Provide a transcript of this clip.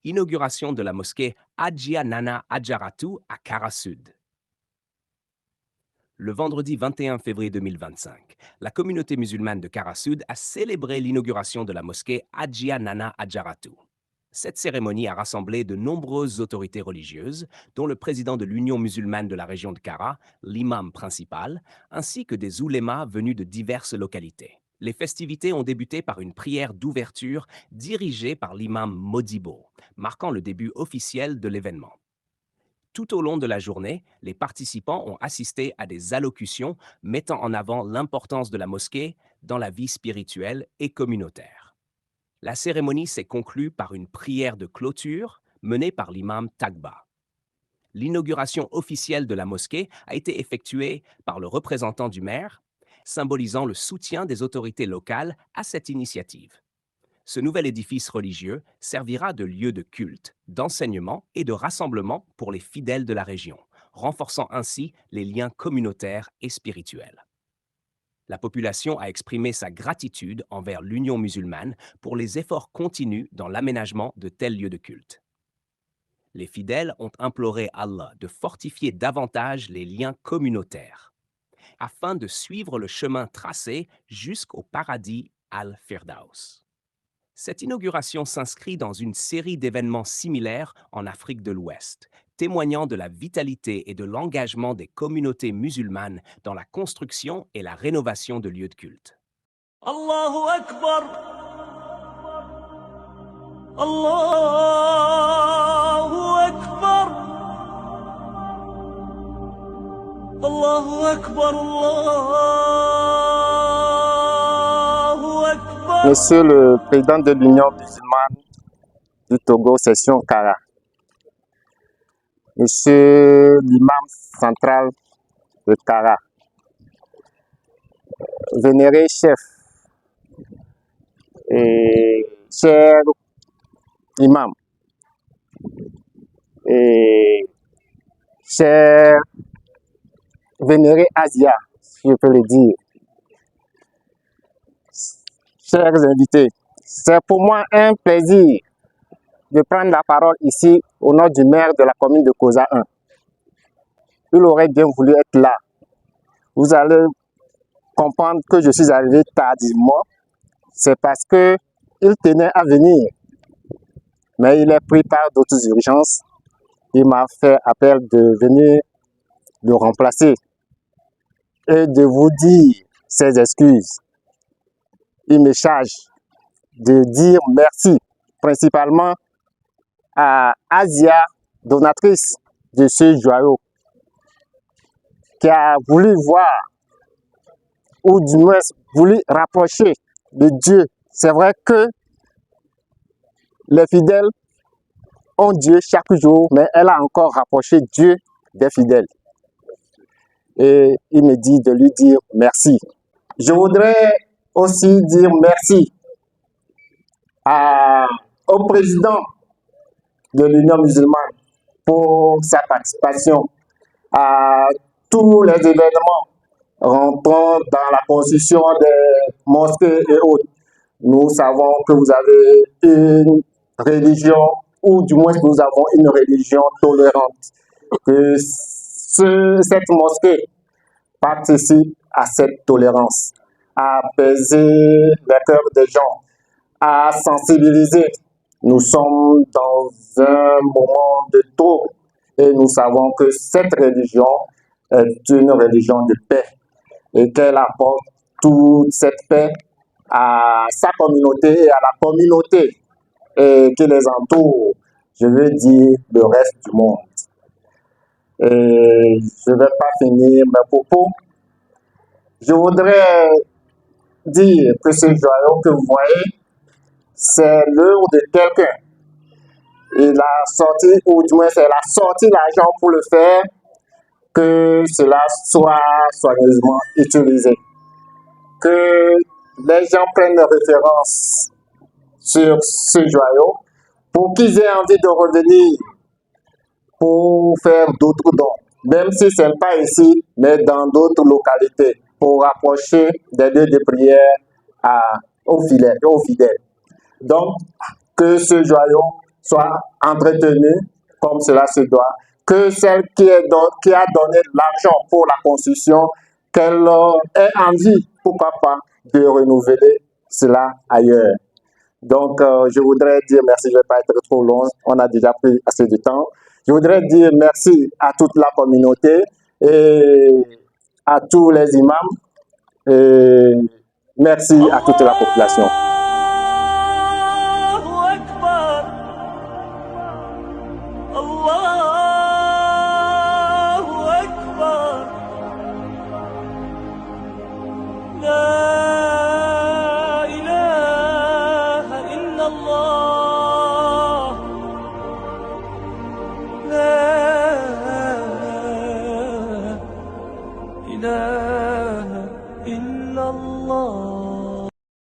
Inauguration de la mosquée Hadjia Nana Adjaratou à Kara Sud. Le vendredi 21 février 2025, la communauté musulmane de Kara Sud a célébré l'inauguration de la mosquée Hadjia Nana Adjaratou. Cette cérémonie a rassemblé de nombreuses autorités religieuses, dont le président de l'Union musulmane de la région de Kara, l'imam principal, ainsi que des oulémas venus de diverses localités. Les festivités ont débuté par une prière d'ouverture dirigée par l'imam Modibo, marquant le début officiel de l'événement. Tout au long de la journée, les participants ont assisté à des allocutions mettant en avant l'importance de la mosquée dans la vie spirituelle et communautaire. La cérémonie s'est conclue par une prière de clôture menée par l'imam Tagba. L'inauguration officielle de la mosquée a été effectuée par le représentant du maire, symbolisant le soutien des autorités locales à cette initiative. Ce nouvel édifice religieux servira de lieu de culte, d'enseignement et de rassemblement pour les fidèles de la région, renforçant ainsi les liens communautaires et spirituels. La population a exprimé sa gratitude envers l'Union musulmane pour les efforts continus dans l'aménagement de tels lieux de culte. Les fidèles ont imploré Allah de fortifier davantage les liens communautaires, afin de suivre le chemin tracé jusqu'au paradis al-Firdaus. Cette inauguration s'inscrit dans une série d'événements similaires en Afrique de l'Ouest, témoignant de la vitalité et de l'engagement des communautés musulmanes dans la construction et la rénovation de lieux de culte. Allahu Akbar, Allahu Akbar, Allahu Akbar, Allahu Akbar. Monsieur le Président de l'Union musulmane du Togo, section Kara, Monsieur l'imam central de Kara, vénéré chef et cher imam et cher vénéré Asia, si je peux le dire, chers invités, c'est pour moi un plaisir de prendre la parole ici au nom du maire de la commune de Kosa 1. Il aurait bien voulu être là. Vous allez comprendre que je suis arrivé tardivement. C'est parce que il tenait à venir. Mais il est pris par d'autres urgences. Il m'a fait appel de venir le remplacer et de vous dire ses excuses. Il me charge de dire merci, principalement à Asia, donatrice de ce joyau, qui a voulu voir, ou du moins voulu rapprocher de Dieu. C'est vrai que les fidèles ont Dieu chaque jour, mais elle a encore rapproché Dieu des fidèles. Et il me dit de lui dire merci. Je voudrais aussi dire merci au président de l'Union musulmane pour sa participation à tous les événements rentrant dans la construction des mosquées et autres. Nous savons que vous avez une religion, ou du moins que nous avons une religion tolérante, que cette mosquée participe à cette tolérance, à apaiser les cœurs des gens, à sensibiliser. Nous sommes dans un moment de trouble et nous savons que cette religion est une religion de paix et qu'elle apporte toute cette paix à sa communauté et à la communauté qui les entoure, je veux dire le reste du monde. Et je ne vais pas finir mes propos. Je voudrais dire que ce joyau que vous voyez, c'est l'œuvre de quelqu'un. Il a sorti, ou du moins, elle a sorti l'argent pour le faire, que cela soit soigneusement utilisé. Que les gens prennent référence sur ce joyau pour qu'ils aient envie de revenir pour faire d'autres dons, même si ce n'est pas ici, mais dans d'autres localités, pour rapprocher des lieux de prière aux fidèles. Donc, que ce joyau soit entretenue comme cela se doit, que celle qui a donné l'argent pour la construction, qu'elle ait envie, pourquoi pas, de renouveler cela ailleurs. Donc, je voudrais dire merci, je ne vais pas être trop long, on a déjà pris assez de temps. Je voudrais dire merci à toute la communauté et à tous les imams et merci à toute la population.